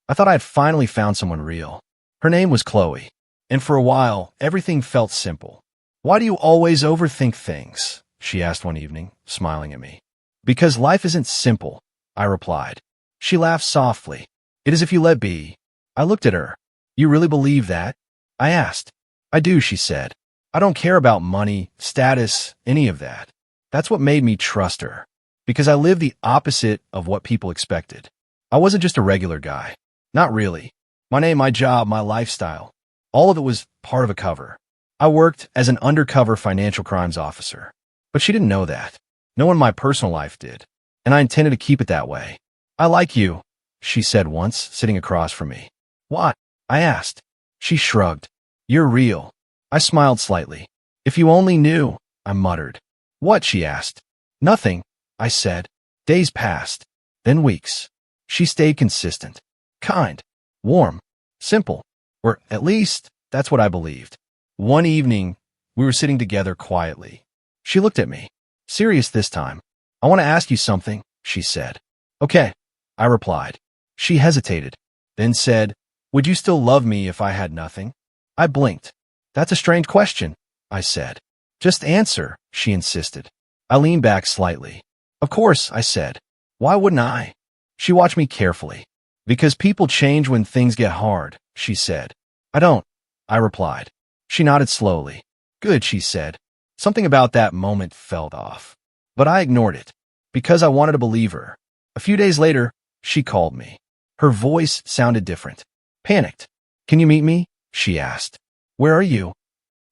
I thought I had finally found someone real. Her name was Chloe, and for a while, everything felt simple. "Why do you always overthink things?" she asked one evening, smiling at me. "Because life isn't simple," I replied. She laughed softly. "It is if you let be." I looked at her. "You really believe that?" I asked. "I do," she said. "I don't care about money, status, any of that." That's what made me trust her, because I lived the opposite of what people expected. I wasn't just a regular guy. Not really. My name, my job, my lifestyle, all of it was part of a cover. I worked as an undercover financial crimes officer, but she didn't know that. No one in my personal life did, and I intended to keep it that way. "I like you," she said once, sitting across from me. "What?" I asked. She shrugged. "You're real." I smiled slightly. "If you only knew," I muttered. "What?" she asked. "Nothing," I said. Days passed, then weeks. She stayed consistent, kind, warm, simple, or at least that's what I believed. One evening, we were sitting together quietly. She looked at me, serious this time. "I want to ask you something," she said. "Okay," I replied. She hesitated, then said, "Would you still love me if I had nothing?" I blinked. "That's a strange question," I said. "Just answer," she insisted. I leaned back slightly. "Of course," I said. "Why wouldn't I?" She watched me carefully. "Because people change when things get hard," she said. "I don't," I replied. She nodded slowly. "Good," she said. Something about that moment felt off, but I ignored it, because I wanted to believe her. A few days later, she called me. Her voice sounded different. Panicked. "Can you meet me?" she asked. "Where are you?"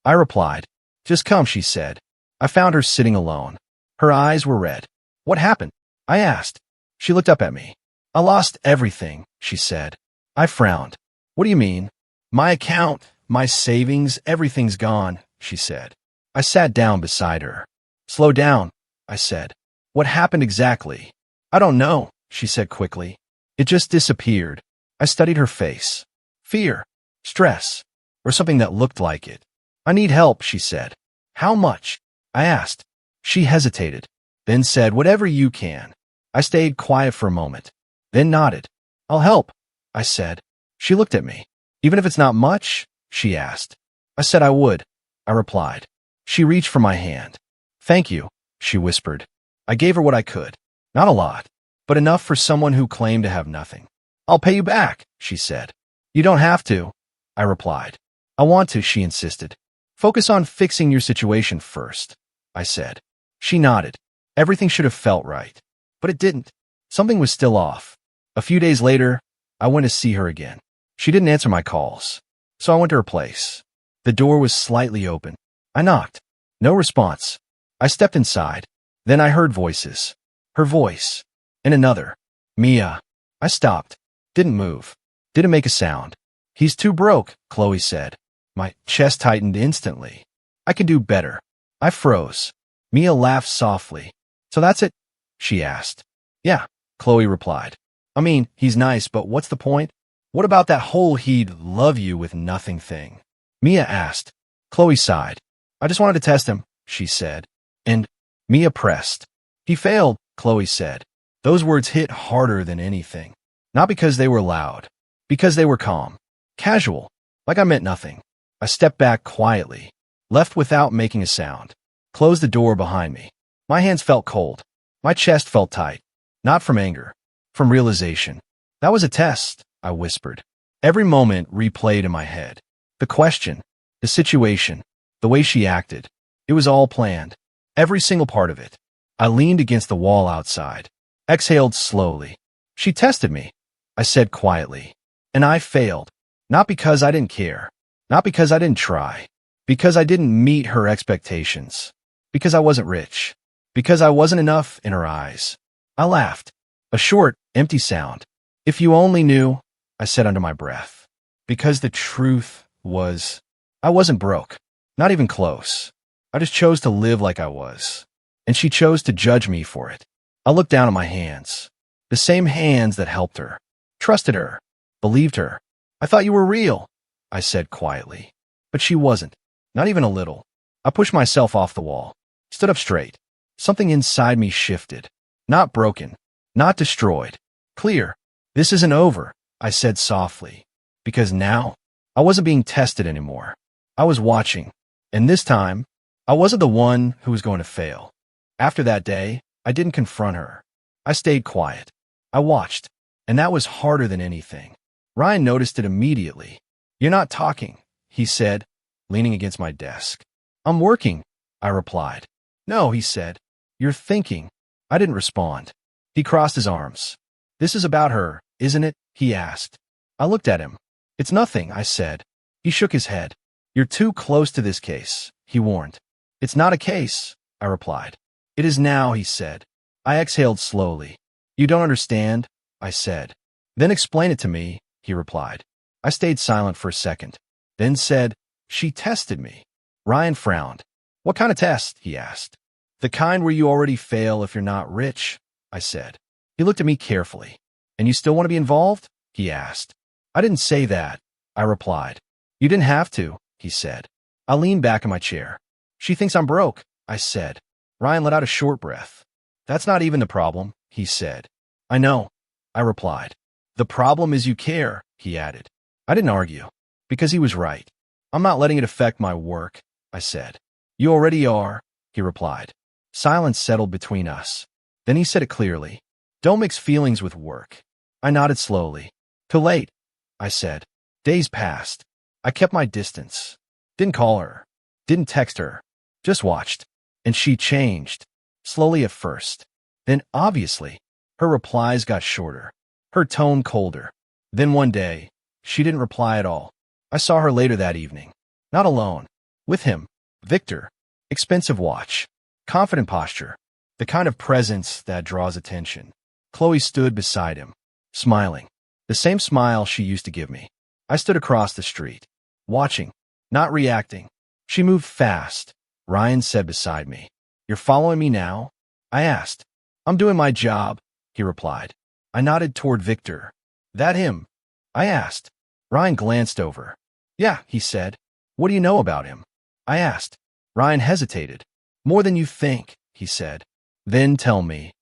I replied. "Just come," she said. I found her sitting alone. Her eyes were red. "What happened?" I asked. She looked up at me. "I lost everything," she said. I frowned. "What do you mean?" "My account, my savings, everything's gone," she said. I sat down beside her. "Slow down," I said. "What happened exactly?" "I don't know," she said quickly. "It just disappeared." I studied her face. Fear, stress, or something that looked like it. "I need help," she said. "How much?" I asked. She hesitated, then said, "Whatever you can." I stayed quiet for a moment, then nodded. "I'll help," I said. She looked at me. "Even if it's not much?" she asked. I said I would, I replied. She reached for my hand. "Thank you," she whispered. I gave her what I could. Not a lot, but enough for someone who claimed to have nothing. "I'll pay you back," she said. "You don't have to," I replied. "I want to," she insisted. "Focus on fixing your situation first," I said. She nodded. Everything should have felt right, but it didn't. Something was still off. A few days later, I went to see her again. She didn't answer my calls, so I went to her place. The door was slightly open. I knocked. No response. I stepped inside. Then I heard voices. Her voice. And another. "Mia." I stopped. Didn't move. Didn't make a sound. "He's too broke," Chloe said. My chest tightened instantly. I could do better. I froze. Mia laughed softly. "So that's it?" she asked. "Yeah," Chloe replied. "I mean, he's nice, but what's the point? What about that whole he'd love you with nothing thing?" Mia asked. Chloe sighed. "I just wanted to test him," she said. And Mia pressed. "He failed," Chloe said. Those words hit harder than anything. Not because they were loud, because they were calm, casual, like I meant nothing. I stepped back quietly, left without making a sound, closed the door behind me. My hands felt cold. My chest felt tight. Not from anger, from realization. "That was a test," I whispered. Every moment replayed in my head. The question, the situation, the way she acted. It was all planned. Every single part of it. I leaned against the wall outside. Exhaled slowly. "She tested me," I said quietly. "And I failed. Not because I didn't care. Not because I didn't try. Because I didn't meet her expectations. Because I wasn't rich. Because I wasn't enough in her eyes." I laughed. A short, empty sound. "If you only knew," I said under my breath. Because the truth was, I wasn't broke. Not even close. I just chose to live like I was. And she chose to judge me for it. I looked down at my hands. The same hands that helped her. Trusted her. Believed her. "I thought you were real," I said quietly. But she wasn't. Not even a little. I pushed myself off the wall. Stood up straight. Something inside me shifted. Not broken. Not destroyed. Clear. This isn't over, I said softly. Because now, I wasn't being tested anymore. I was watching. And this time, I wasn't the one who was going to fail. After that day, I didn't confront her. I stayed quiet. I watched. And that was harder than anything. Ryan noticed it immediately. You're not talking, he said, leaning against my desk. I'm working, I replied. No, he said. You're thinking. I didn't respond. He crossed his arms. This is about her, isn't it? He asked. I looked at him. It's nothing, I said. He shook his head. You're too close to this case, he warned. It's not a case, I replied. It is now, he said. I exhaled slowly. You don't understand, I said. Then explain it to me, he replied. I stayed silent for a second, then said, she tested me. Ryan frowned. What kind of test? He asked. The kind where you already fail if you're not rich, I said. He looked at me carefully. And you still want to be involved? He asked. I didn't say that, I replied. You didn't have to, he said. I leaned back in my chair. She thinks I'm broke, I said. Ryan let out a short breath. That's not even the problem, he said. I know, I replied. The problem is you care, he added. I didn't argue, because he was right. I'm not letting it affect my work, I said. You already are, he replied. Silence settled between us. Then he said it clearly. Don't mix feelings with work. I nodded slowly. Too late, I said. Days passed. I kept my distance. Didn't call her. Didn't text her. Just watched. And she changed. Slowly at first. Then, obviously, her replies got shorter. Her tone colder. Then one day, she didn't reply at all. I saw her later that evening. Not alone. With him. Victor. Expensive watch. Confident posture. The kind of presence that draws attention. Chloe stood beside him. Smiling. The same smile she used to give me. I stood across the street. Watching. Not reacting. She moved fast. Ryan said beside me. You're following me now? I asked. I'm doing my job, he replied. I nodded toward Victor. That him? I asked. Ryan glanced over. Yeah, he said. What do you know about him? I asked. Ryan hesitated. More than you think, he said. Then tell me.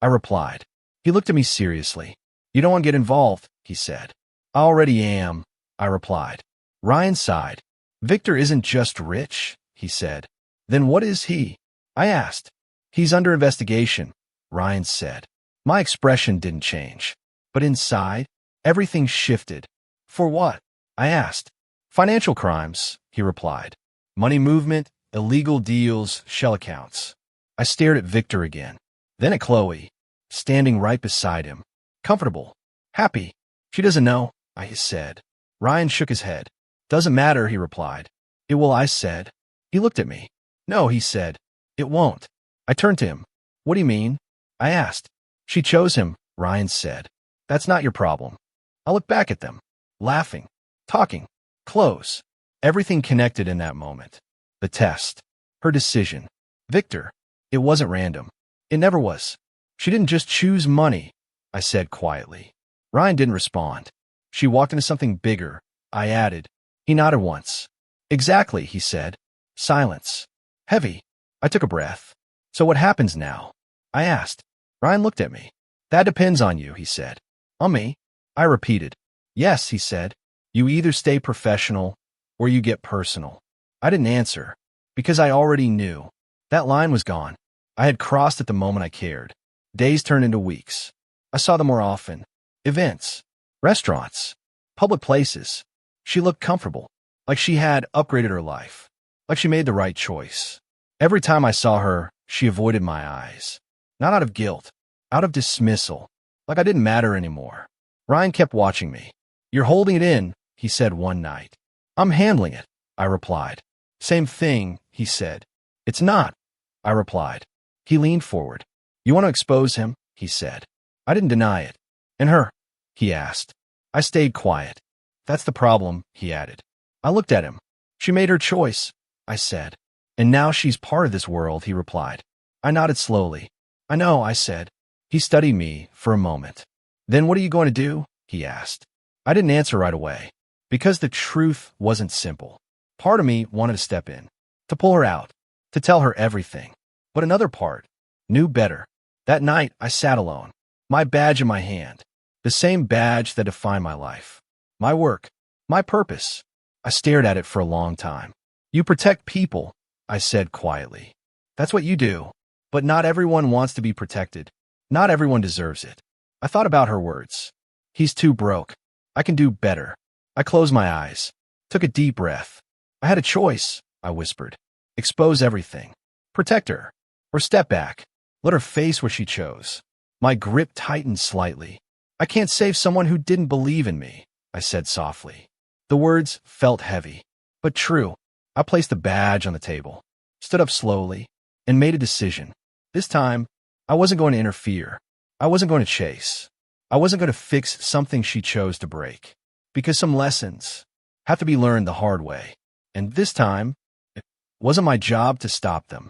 I replied. He looked at me seriously. You don't want to get involved, he said. I already am, I replied. Ryan sighed. Victor isn't just rich, he said. Then what is he? I asked. He's under investigation, Ryan said. My expression didn't change. But inside, everything shifted. For what? I asked. Financial crimes, he replied. Money movement, illegal deals, shell accounts. I stared at Victor again. Then at Chloe, standing right beside him. Comfortable. Happy. She doesn't know, I said. Ryan shook his head. Doesn't matter, he replied. It will, I said. He looked at me. No, he said. It won't. I turned to him. What do you mean? I asked. She chose him, Ryan said. That's not your problem. I looked back at them. Laughing. Talking. Close. Everything connected in that moment. The test. Her decision. Victor. It wasn't random. It never was. She didn't just choose money, I said quietly. Ryan didn't respond. She walked into something bigger, I added. He nodded once. Exactly, he said. Silence. Heavy. I took a breath. So what happens now? I asked. Ryan looked at me. That depends on you, he said. On me? I repeated. Yes, he said. You either stay professional or you get personal. I didn't answer because I already knew. That line was gone. I had crossed at the moment I cared. Days turned into weeks. I saw them more often. Events. Restaurants. Public places. She looked comfortable. Like she had upgraded her life. Like she made the right choice. Every time I saw her, she avoided my eyes. Not out of guilt. Out of dismissal. Like I didn't matter anymore. Ryan kept watching me. You're holding it in, he said one night. I'm handling it, I replied. Same thing, he said. It's not, I replied. He leaned forward. You want to expose him? He said. I didn't deny it. And her? He asked. I stayed quiet. That's the problem, he added. I looked at him. She made her choice, I said. And now she's part of this world, he replied. I nodded slowly. I know, I said. He studied me for a moment. Then what are you going to do? He asked. I didn't answer right away. Because the truth wasn't simple. Part of me wanted to step in. To pull her out. To tell her everything. But another part knew better. That night, I sat alone. My badge in my hand. The same badge that defined my life. My work. My purpose. I stared at it for a long time. You protect people, I said quietly. That's what you do. But not everyone wants to be protected. Not everyone deserves it. I thought about her words. He's too broke. I can do better. I closed my eyes. Took a deep breath. I had a choice, I whispered. Expose everything. Protect her. Or step back. Let her face what she chose. My grip tightened slightly. I can't save someone who didn't believe in me, I said softly. The words felt heavy, but true. I placed the badge on the table, stood up slowly, and made a decision. This time, I wasn't going to interfere. I wasn't going to chase. I wasn't going to fix something she chose to break. Because some lessons have to be learned the hard way. And this time, it wasn't my job to stop them.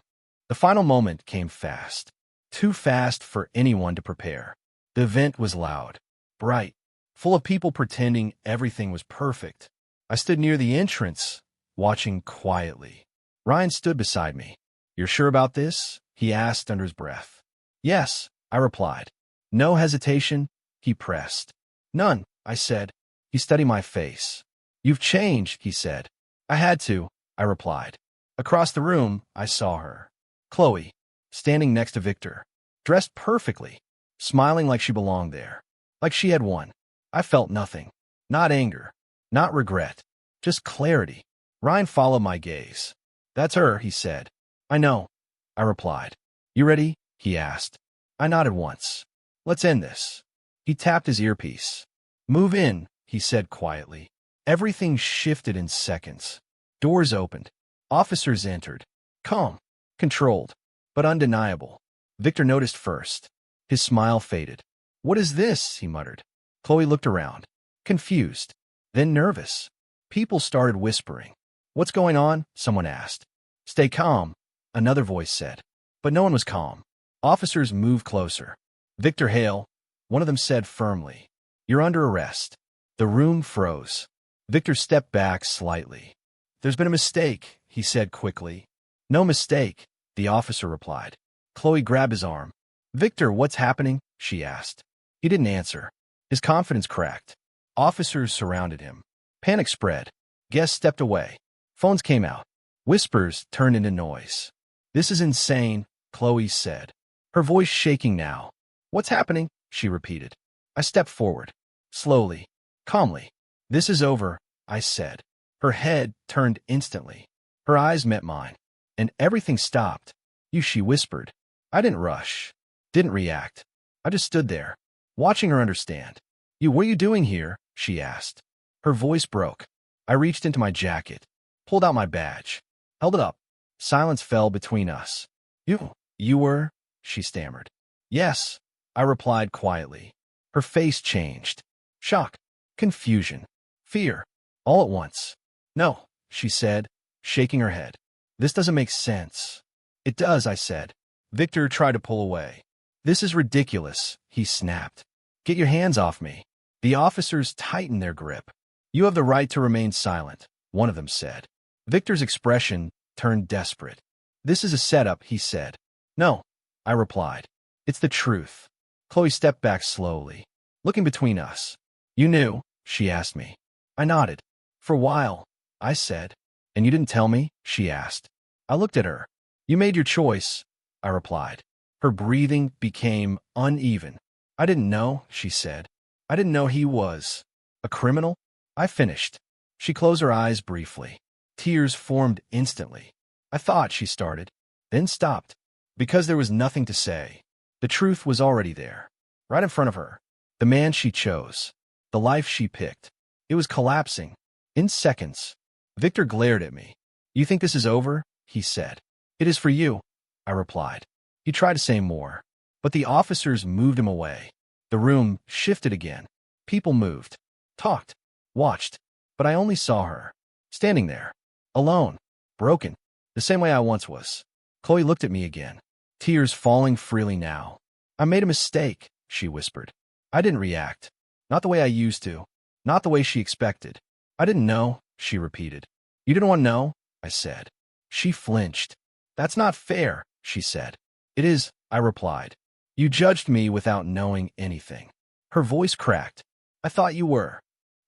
The final moment came fast. Too fast for anyone to prepare. The event was loud, bright, full of people pretending everything was perfect. I stood near the entrance, watching quietly. Ryan stood beside me. You're sure about this? He asked under his breath. Yes, I replied. No hesitation, he pressed. None, I said. He studied my face. You've changed, he said. I had to, I replied. Across the room, I saw her. Chloe, standing next to Victor, dressed perfectly, smiling like she belonged there, like she had won. I felt nothing. Not anger, not regret, just clarity. Ryan followed my gaze. That's her, he said. I know, I replied. You ready? He asked. I nodded once. Let's end this. He tapped his earpiece. Move in, he said quietly. Everything shifted in seconds. Doors opened. Officers entered. Calm, controlled, but undeniable. Victor noticed first. His smile faded. What is this? He muttered. Chloe looked around, confused, then nervous. People started whispering. What's going on? Someone asked. Stay calm, another voice said. But no one was calm. Officers moved closer. Victor Hale, one of them said firmly. You're under arrest. The room froze. Victor stepped back slightly. There's been a mistake, he said quickly. No mistake, the officer replied. Chloe grabbed his arm. Victor, what's happening? She asked. He didn't answer. His confidence cracked. Officers surrounded him. Panic spread. Guests stepped away. Phones came out. Whispers turned into noise. This is insane, Chloe said. Her voice shaking now. What's happening? She repeated. I stepped forward. Slowly. Calmly. This is over, I said. Her head turned instantly. Her eyes met mine. And everything stopped. You, she whispered. I didn't rush. Didn't react. I just stood there, watching her understand. You, what are you doing here? She asked. Her voice broke. I reached into my jacket, pulled out my badge, held it up. Silence fell between us. You were? She stammered. Yes, I replied quietly. Her face changed. Shock, confusion, fear, all at once. No, she said, shaking her head. This doesn't make sense. It does, I said. Victor tried to pull away. This is ridiculous, he snapped. Get your hands off me. The officers tightened their grip. You have the right to remain silent, one of them said. Victor's expression turned desperate. This is a setup, he said. No, I replied. It's the truth. Chloe stepped back slowly, looking between us. You knew? She asked me. I nodded. For a while, I said. And you didn't tell me? She asked. I looked at her. You made your choice, I replied. Her breathing became uneven. I didn't know, she said. I didn't know he was a criminal. I finished. She closed her eyes briefly. Tears formed instantly. I thought, she started, then stopped, because there was nothing to say. The truth was already there, right in front of her. The man she chose, the life she picked. It was collapsing. In seconds. Victor glared at me. You think this is over? He said. It is for you, I replied. He tried to say more, but the officers moved him away. The room shifted again. People moved, talked, watched, but I only saw her, standing there, alone, broken, the same way I once was. Chloe looked at me again, tears falling freely now. I made a mistake, she whispered. I didn't react. Not the way I used to. Not the way she expected. I didn't know, she repeated. You didn't want to know? I said. She flinched. That's not fair, she said. It is, I replied. You judged me without knowing anything. Her voice cracked. I thought you were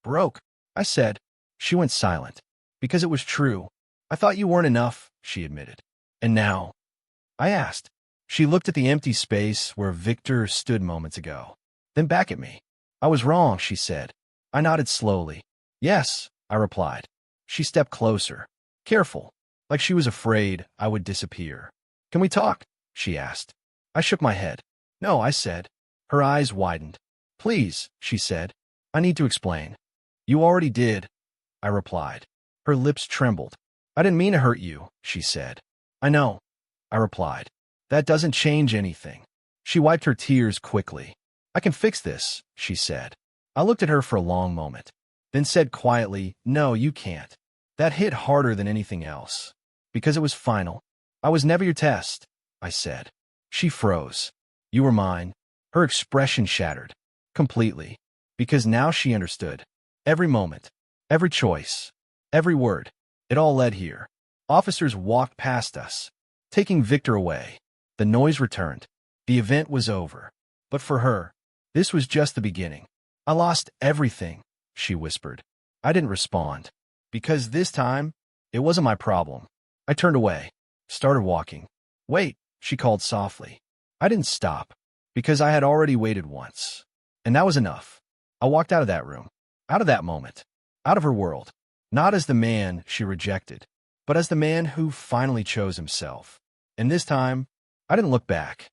broke, I said. She went silent. Because it was true. I thought you weren't enough, she admitted. And now? I asked. She looked at the empty space where Victor stood moments ago. Then back at me. I was wrong, she said. I nodded slowly. Yes, I replied. She stepped closer. Careful. Like she was afraid I would disappear. Can we talk? She asked. I shook my head. No, I said. Her eyes widened. Please, she said. I need to explain. You already did, I replied. Her lips trembled. I didn't mean to hurt you, she said. I know, I replied. That doesn't change anything. She wiped her tears quickly. I can fix this, she said. I looked at her for a long moment, then said quietly, no, you can't. That hit harder than anything else. Because it was final. I was never your test, I said. She froze. You were mine. Her expression shattered. Completely. Because now she understood. Every moment. Every choice. Every word. It all led here. Officers walked past us, taking Victor away. The noise returned. The event was over. But for her, this was just the beginning. I lost everything, she whispered. I didn't respond. Because this time, it wasn't my problem. I turned away, started walking. Wait, she called softly. I didn't stop, because I had already waited once. And that was enough. I walked out of that room, out of that moment, out of her world. Not as the man she rejected, but as the man who finally chose himself. And this time, I didn't look back.